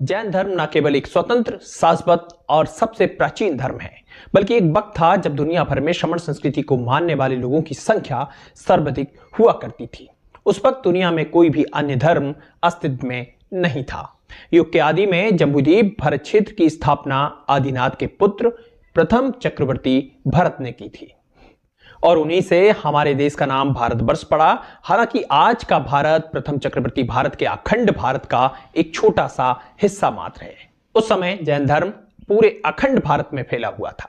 जैन धर्म न केवल एक स्वतंत्र, शाश्वत और सबसे प्राचीन धर्म है, बल्कि एक वक्त था जब दुनिया भर में श्रमण संस्कृति को मानने वाले लोगों की संख्या सर्वाधिक हुआ करती थी। उस वक्त दुनिया में कोई भी अन्य धर्म अस्तित्व में नहीं था। युग के आदि में जम्बूद्वीप भरत क्षेत्र की स्थापना आदिनाथ के पुत्र प्रथम चक्रवर्ती भरत ने की थी और उन्हीं से हमारे देश का नाम भारतवर्ष पड़ा। हालांकि आज का भारत प्रथम चक्रवर्ती भारत के अखंड भारत का एक छोटा सा हिस्सा मात्र है। उस समय जैन धर्म पूरे अखंड भारत में फैला हुआ था।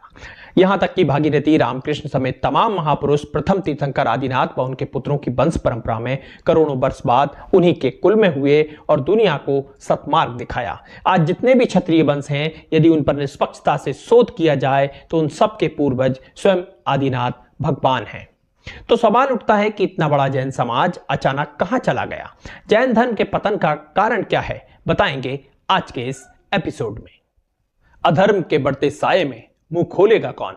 यहां तक कि भागीरथी, रामकृष्ण समेत तमाम महापुरुष प्रथम तीर्थंकर आदिनाथ व उनके पुत्रों की वंश परंपरा में करोड़ों वर्ष बाद उन्हीं के कुल में हुए और दुनिया को सतमार्ग दिखाया। आज जितने भी क्षत्रिय वंश हैं, यदि उन पर निष्पक्षता से शोध किया जाए तो उन सबके पूर्वज स्वयं आदिनाथ भगवान हैं। तो सवाल उठता है कि इतना बड़ा जैन समाज अचानक कहां चला गया? जैन धर्म के पतन का कारण क्या है, बताएंगे आज के इस एपिसोड में। अधर्म के बढ़ते साये में मुंह खोलेगा कौन?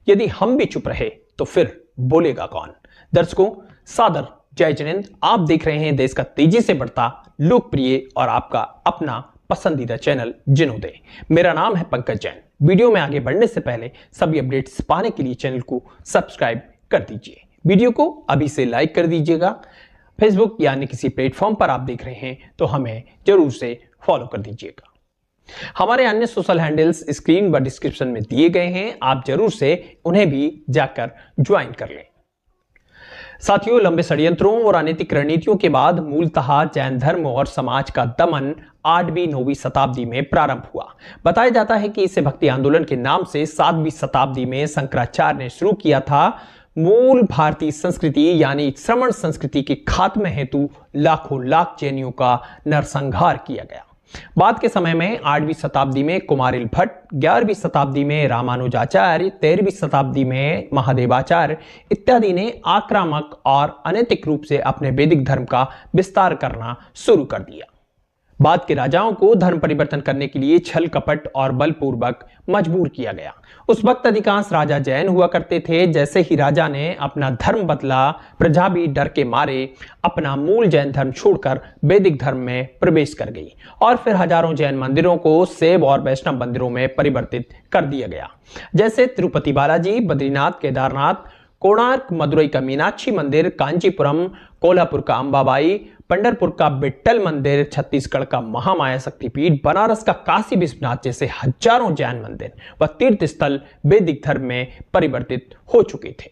यदि हम भी चुप रहे तो फिर बोलेगा कौन? दर्शकों, सादर जय जिनेंद्र। आप देख रहे हैं देश का तेजी से बढ़ता, लोकप्रिय और आपका अपना पसंदीदा चैनल जिनोदय। मेरा नाम है पंकज जैन। वीडियो में आगे बढ़ने से पहले सभी अपडेट्स पाने के लिए चैनल को सब्सक्राइब कर दीजिए। वीडियो को अभी से लाइक कर दीजिएगा। फेसबुक यानी किसी प्लेटफॉर्म पर आप देख रहे हैं तो हमें जरूर से फॉलो कर दीजिएगा। हमारे अन्य सोशल हैंडल्स स्क्रीन व डिस्क्रिप्शन में दिए गए हैं, आप जरूर से उन्हें भी जाकर ज्वाइन कर लें। साथियों, लंबे षड्यंत्रों और अनैतिक रणनीतियों के बाद मूलतः जैन धर्म और समाज का दमन 8वीं-9वीं शताब्दी में प्रारंभ हुआ। बताया जाता है कि इसे भक्ति आंदोलन के नाम से 7वीं शताब्दी में शंकराचार्य ने शुरू किया था। मूल भारतीय संस्कृति यानी श्रमण संस्कृति के खात्मे हेतु लाखों लाख जैनियों का नरसंहार किया गया। बाद के समय में 8वीं शताब्दी में कुमारिल भट्ट, 11वीं शताब्दी में रामानुजाचार्य, 13वीं शताब्दी में महादेवाचार्य इत्यादि ने आक्रामक और अनैतिक रूप से अपने वैदिक धर्म का विस्तार करना शुरू कर दिया। बाद के राजाओं को धर्म परिवर्तन करने के लिए छल कपट और बलपूर्वक मजबूर किया गया। उस वक्त अधिकांश राजा जैन हुआ करते थे। जैसे ही राजा ने अपना धर्म बदला, प्रजा भी डर के मारे अपना मूल जैन धर्म छोड़कर वैदिक धर्म में प्रवेश कर गई और फिर हजारों जैन मंदिरों को शैव और वैष्णव मंदिरों में परिवर्तित कर दिया गया। जैसे तिरुपति बालाजी, बद्रीनाथ, केदारनाथ, कोणार्क, मदुरई का मीनाक्षी मंदिर, कांचीपुरम, कोल्हापुर का अंबाबाई, पंढरपुर का बिट्टल मंदिर, छत्तीसगढ़ का महामाया शक्तिपीठ, बनारस का काशी विश्वनाथ जैसे हजारों जैन मंदिर व तीर्थ स्थल वैदिक धर्म में परिवर्तित हो चुके थे।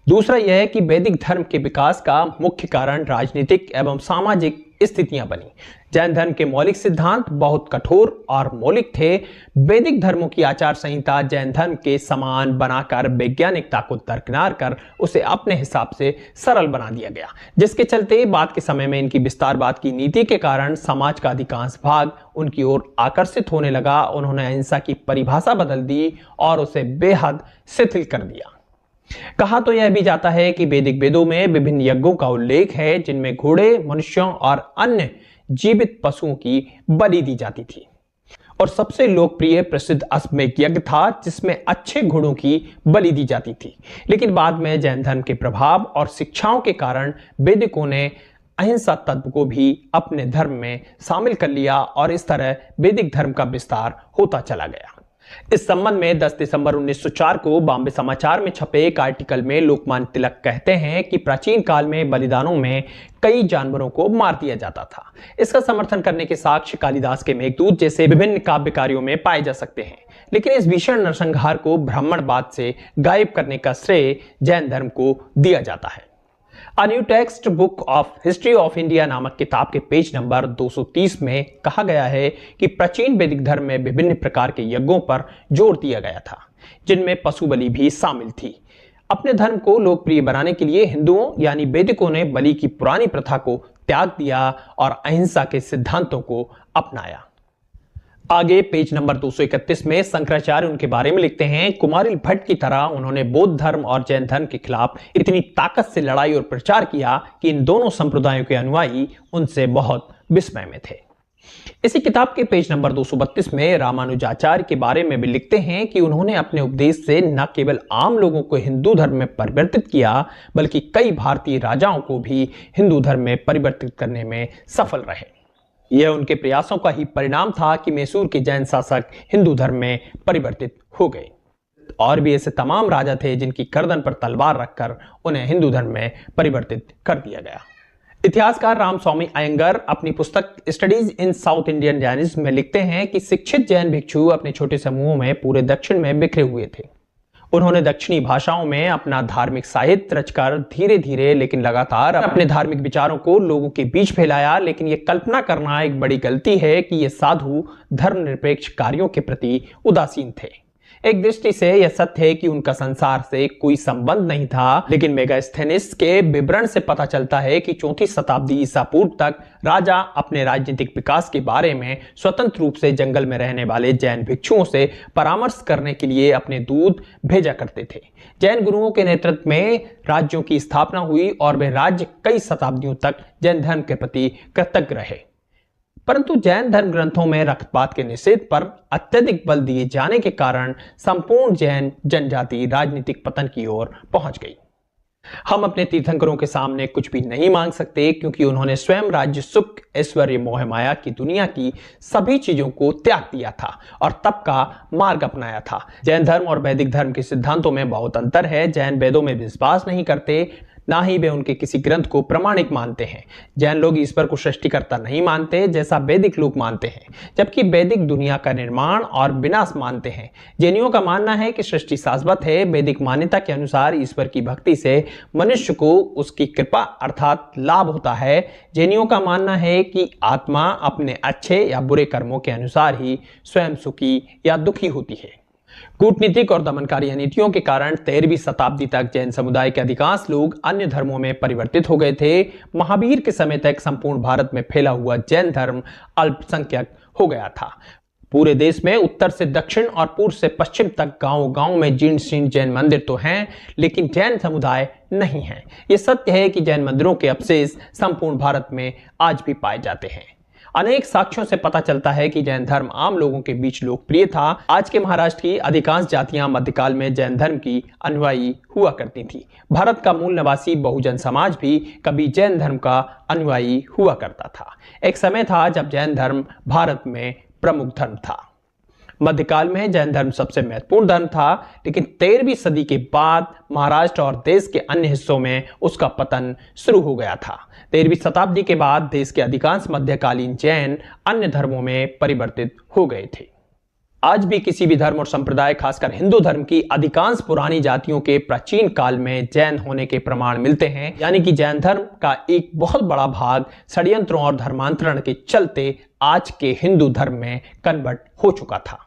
दूसरा यह है कि वैदिक धर्म के विकास का मुख्य कारण राजनीतिक एवं सामाजिक स्थितियां बनी। जैन धर्म के मौलिक सिद्धांत बहुत कठोर और मौलिक थे। वैदिक धर्मों की आचार संहिता जैन धर्म के समान बनाकर वैज्ञानिकता को दरकिनार कर उसे अपने हिसाब से सरल बना दिया गया, जिसके चलते बाद के समय में इनकी विस्तारवाद की नीति के कारण समाज का अधिकांश भाग उनकी ओर आकर्षित होने लगा। उन्होंने अहिंसा की परिभाषा बदल दी और उसे बेहद शिथिल कर दिया। कहा तो यह भी जाता है कि वैदिक वेदों में विभिन्न यज्ञों का उल्लेख है जिनमें घोड़े, मनुष्यों और अन्य जीवित पशुओं की बलि दी जाती थी और सबसे लोकप्रिय प्रसिद्ध अश्वमेध यज्ञ था जिसमें अच्छे घोड़ों की बलि दी जाती थी। लेकिन बाद में जैन धर्म के प्रभाव और शिक्षाओं के कारण वैदिकों ने अहिंसा तत्व को भी अपने धर्म में शामिल कर लिया और इस तरह वैदिक धर्म का विस्तार होता चला गया। इस संबंध में 10 दिसंबर 1904 को बॉम्बे समाचार में छपे एक आर्टिकल में लोकमान्य तिलक कहते हैं कि प्राचीन काल में बलिदानों में कई जानवरों को मार दिया जाता था। इसका समर्थन करने के साक्ष्य कालिदास के मेघदूत जैसे विभिन्न काव्य कार्यों में पाए जा सकते हैं। लेकिन इस भीषण नरसंहार को ब्राह्मणवाद से गायब करने का श्रेय जैन धर्म को दिया जाता है। A New Text Book of History of India नामक किताब के पेज नंबर 230 में कहा गया है कि प्राचीन वैदिक धर्म में विभिन्न प्रकार के यज्ञों पर जोर दिया गया था, जिनमें पशु बलि भी शामिल थी। अपने धर्म को लोकप्रिय बनाने के लिए हिंदुओं यानी वैदिकों ने बलि की पुरानी प्रथा को त्याग दिया और अहिंसा के सिद्धांतों को अपनाया। आगे पेज नंबर 231 में शंकराचार्य उनके बारे में लिखते हैं, कुमारिल भट्ट की तरह उन्होंने बौद्ध धर्म और जैन धर्म के खिलाफ इतनी ताकत से लड़ाई और प्रचार किया कि इन दोनों संप्रदायों के अनुयायी उनसे बहुत विस्मय में थे। इसी किताब के पेज नंबर 232 में रामानुजाचार्य के बारे में भी लिखते हैं कि उन्होंने अपने उपदेश से न केवल आम लोगों को हिंदू धर्म में परिवर्तित किया बल्कि कई भारतीय राजाओं को भी हिंदू धर्म में परिवर्तित करने में सफल रहे। यह उनके प्रयासों का ही परिणाम था कि मैसूर के जैन शासक हिंदू धर्म में परिवर्तित हो गए। और भी ऐसे तमाम राजा थे जिनकी गर्दन पर तलवार रखकर उन्हें हिंदू धर्म में परिवर्तित कर दिया गया। इतिहासकार रामस्वामी अयंगर अपनी पुस्तक studies in south Indian Jainism में लिखते हैं कि शिक्षित जैन भिक्षु अपने छोटे समूहों में पूरे दक्षिण में बिखरे हुए थे। उन्होंने दक्षिणी भाषाओं में अपना धार्मिक साहित्य रचकर धीरे धीरे लेकिन लगातार अपने धार्मिक विचारों को लोगों के बीच फैलाया। लेकिन यह कल्पना करना एक बड़ी गलती है कि ये साधु धर्मनिरपेक्ष कार्यों के प्रति उदासीन थे। एक दृष्टि से यह सत्य है कि उनका संसार से कोई संबंध नहीं था, लेकिन मेगास्थेनिस के विवरण से पता चलता है कि 4वीं शताब्दी ईसा पूर्व तक राजा अपने राजनीतिक विकास के बारे में स्वतंत्र रूप से जंगल में रहने वाले जैन भिक्षुओं से परामर्श करने के लिए अपने दूत भेजा करते थे। जैन गुरुओं के नेतृत्व में राज्यों की स्थापना हुई और वे राज्य कई शताब्दियों तक जैन धर्म के प्रति कृतज्ञ रहे। परंतु जैन धर्म ग्रंथों में रक्तपात के निषेध पर अत्यधिक बल दिए जाने के कारण संपूर्ण जैन जनजाति राजनीतिक पतन की ओर पहुंच गई। हम अपने तीर्थंकरों के सामने कुछ भी नहीं मांग सकते, क्योंकि उन्होंने स्वयं राज्य, सुख, ऐश्वर्य, मोह माया की दुनिया की सभी चीजों को त्याग दिया था और तप का मार्ग अपनाया था। जैन धर्म और वैदिक धर्म के सिद्धांतों में बहुत अंतर है। जैन वेदों में विश्वास नहीं करते, ना ही वे उनके किसी ग्रंथ को प्रमाणिक मानते हैं। जैन लोग ईश्वर को सृष्टिकर्ता नहीं मानते जैसा वैदिक लोग मानते हैं, जबकि वैदिक दुनिया का निर्माण और विनाश मानते हैं। जैनियों का मानना है कि सृष्टि शाश्वत है। वैदिक मान्यता के अनुसार ईश्वर की भक्ति से मनुष्य को उसकी कृपा अर्थात लाभ होता है। जैनियों का मानना है कि आत्मा अपने अच्छे या बुरे कर्मों के अनुसार ही स्वयं सुखी या दुखी होती है। कूटनीतिक और दमनकारी नीतियों के कारण 13वीं शताब्दी तक जैन समुदाय के अधिकांश लोग अन्य धर्मों में परिवर्तित हो गए थे। महावीर के समय तक संपूर्ण भारत में फैला हुआ जैन धर्म अल्पसंख्यक हो गया था। पूरे देश में उत्तर से दक्षिण और पूर्व से पश्चिम तक गांव-गांव में जीर्ण शीर्ण जैन मंदिर तो हैं, लेकिन जैन समुदाय नहीं है। यह सत्य है कि जैन मंदिरों के अवशेष संपूर्ण भारत में आज भी पाए जाते हैं। अनेक साक्ष्यों से पता चलता है कि जैन धर्म आम लोगों के बीच लोकप्रिय था। आज के महाराष्ट्र की अधिकांश जातियां मध्यकाल में जैन धर्म की अनुयायी हुआ करती थी। भारत का मूल निवासी बहुजन समाज भी कभी जैन धर्म का अनुयायी हुआ करता था। एक समय था जब जैन धर्म भारत में प्रमुख धर्म था। मध्यकाल में जैन धर्म सबसे महत्वपूर्ण धर्म था, लेकिन 13वीं सदी के बाद महाराष्ट्र और देश के अन्य हिस्सों में उसका पतन शुरू हो गया था। 13वीं शताब्दी के बाद देश के अधिकांश मध्यकालीन जैन अन्य धर्मों में परिवर्तित हो गए थे। आज भी किसी भी धर्म और संप्रदाय, खासकर हिंदू धर्म की अधिकांश पुरानी जातियों के प्राचीन काल में जैन होने के प्रमाण मिलते हैं, यानी कि जैन धर्म का एक बहुत बड़ा भाग षड्यंत्रों और धर्मांतरण के चलते आज के हिंदू धर्म में कन्वर्ट हो चुका था।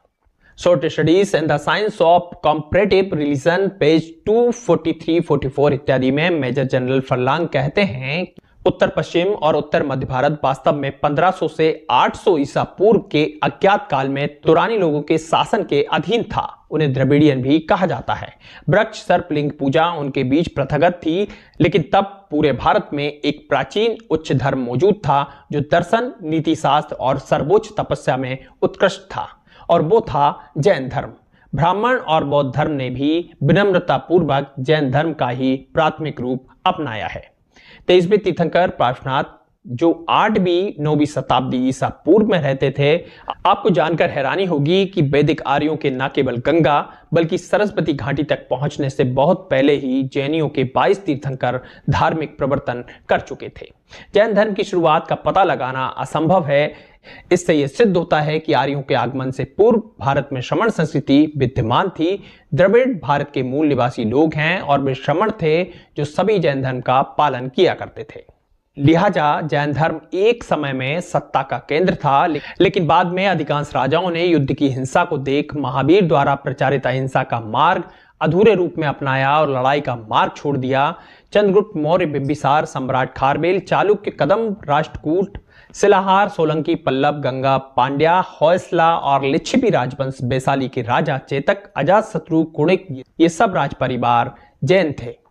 Short studies in the science of comparative religion page 243-44 इत्यादि में मेजर जनरल फर्लांग कहते हैं, उत्तर पश्चिम और उत्तर मध्य भारत वास्तव में 1500 से 800 ईसा पूर्व के अज्ञात काल में तुरानी लोगों के शासन के अधीन था। उन्हें द्रविडियन भी कहा जाता है। वृक्ष सर्पलिंग पूजा उनके बीच प्रथागत थी, लेकिन तब पूरे भारत में एक प्राचीन उच्च धर्म मौजूद था जो दर्शन, नीति शास्त्र और सर्वोच्च तपस्या में उत्कृष्ट था, और वो था जैन धर्म। ब्राह्मण और बौद्ध धर्म ने भी विनम्रता पूर्वक जैन धर्म का ही प्राथमिक रूप अपनाया है। 23वें तीर्थंकर पार्श्वनाथ, जो 8वीं 9वीं शताब्दी ईसा पूर्व में रहते थे, आपको जानकर हैरानी होगी कि वैदिक आर्यों के न केवल गंगा बल्कि सरस्वती घाटी तक पहुंचने से बहुत पहले ही जैनियों के 22 तीर्थंकर धार्मिक प्रवर्तन कर चुके थे। जैन धर्म की शुरुआत का पता लगाना असंभव है। इससे यह सिद्ध होता है कि आर्यों के आगमन से पूर्व भारत में श्रमण संस्कृति विद्यमान थी। द्रविड़ भारत के मूल निवासी लोग हैं और वे श्रमण थे जो सभी जैन धर्म का पालन किया करते थे। लिहाजा जैन धर्म एक समय में सत्ता का केंद्र था, लेकिन बाद में अधिकांश राजाओं ने युद्ध की हिंसा को देख महावीर द्वारा प्रचारित अहिंसा का मार्ग अधूरे रूप में अपनाया और लड़ाई का मार्ग छोड़ दिया। चंद्रगुप्त मौर्य, बिंबिसार, सम्राट खारवेल, चालुक्य, कदम्ब, राष्ट्रकूट, शिलाहार, सोलंकी, पल्लव, गंगा, पांड्या, होयसला और लिच्छवी राजवंश, वैशाली के राजा चेतक, अजातशत्रु, कुणिक, ये सब राज परिवार जैन थे।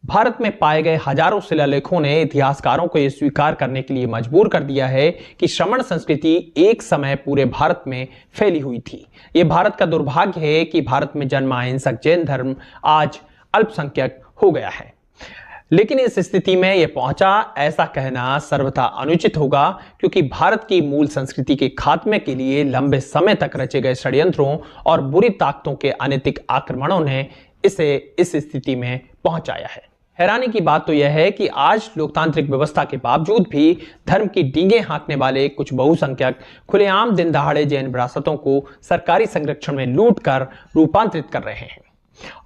भारत में पाए गए हजारों शिलालेखों ने इतिहासकारों को यह स्वीकार करने के लिए मजबूर कर दिया है कि श्रमण संस्कृति एक समय पूरे भारत में फैली हुई थी। यह भारत का दुर्भाग्य है कि भारत में जन्मा अहिंसक जैन धर्म आज अल्पसंख्यक हो गया है। लेकिन इस स्थिति में यह पहुंचा, ऐसा कहना सर्वथा अनुचित होगा, क्योंकि भारत की मूल संस्कृति के खात्मे के लिए लंबे समय तक रचे गए षड्यंत्रों और बुरी ताकतों के अनैतिक आक्रमणों ने इसे इस स्थिति में पहुंचाया है। हैरानी की बात तो यह है कि आज लोकतांत्रिक व्यवस्था के बावजूद भी धर्म की डींगें हाँकने वाले कुछ बहुसंख्यक खुलेआम दिन दहाड़े जैन विरासतों को सरकारी संरक्षण में लूट कर रूपांतरित कर रहे हैं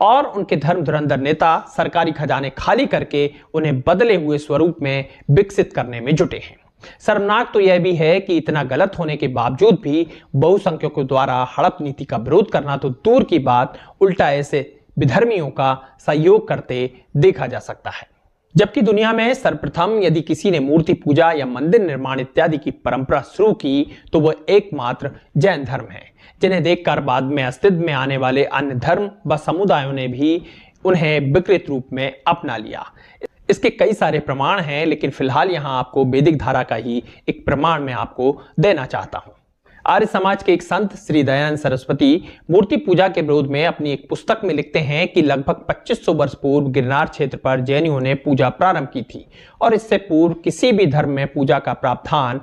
और उनके धर्म धुरंधर नेता सरकारी खजाने खाली करके उन्हें बदले हुए स्वरूप में विकसित करने में जुटे हैं। शर्मनाक तो यह भी है कि इतना गलत होने के बावजूद भी बहुसंख्यकों द्वारा हड़प नीति का विरोध करना तो दूर की बात, उल्टा ऐसे विधर्मियों का सहयोग करते देखा जा सकता है। जबकि दुनिया में सर्वप्रथम यदि किसी ने मूर्ति पूजा या मंदिर निर्माण इत्यादि की परंपरा शुरू की तो वह एकमात्र जैन धर्म है, जिन्हें देखकर बाद में अस्तित्व में आने वाले अन्य धर्म व समुदायों ने भी उन्हें विकृत रूप में अपना लिया। इसके कई सारे प्रमाण हैं, लेकिन फिलहाल यहां आपको वैदिक धारा का ही एक प्रमाण मैं आपको देना चाहता हूं। आर्य समाज के एक संत श्री दयानंद सरस्वती मूर्ति पूजा के विरोध में अपनी एक पुस्तक में लिखते हैं कि लगभग 2500 वर्ष पूर्व गिरनार क्षेत्र पर जैनियों ने पूजा प्रारंभ की थी और इससे पूर्व किसी भी धर्म में पूजा का प्रावधान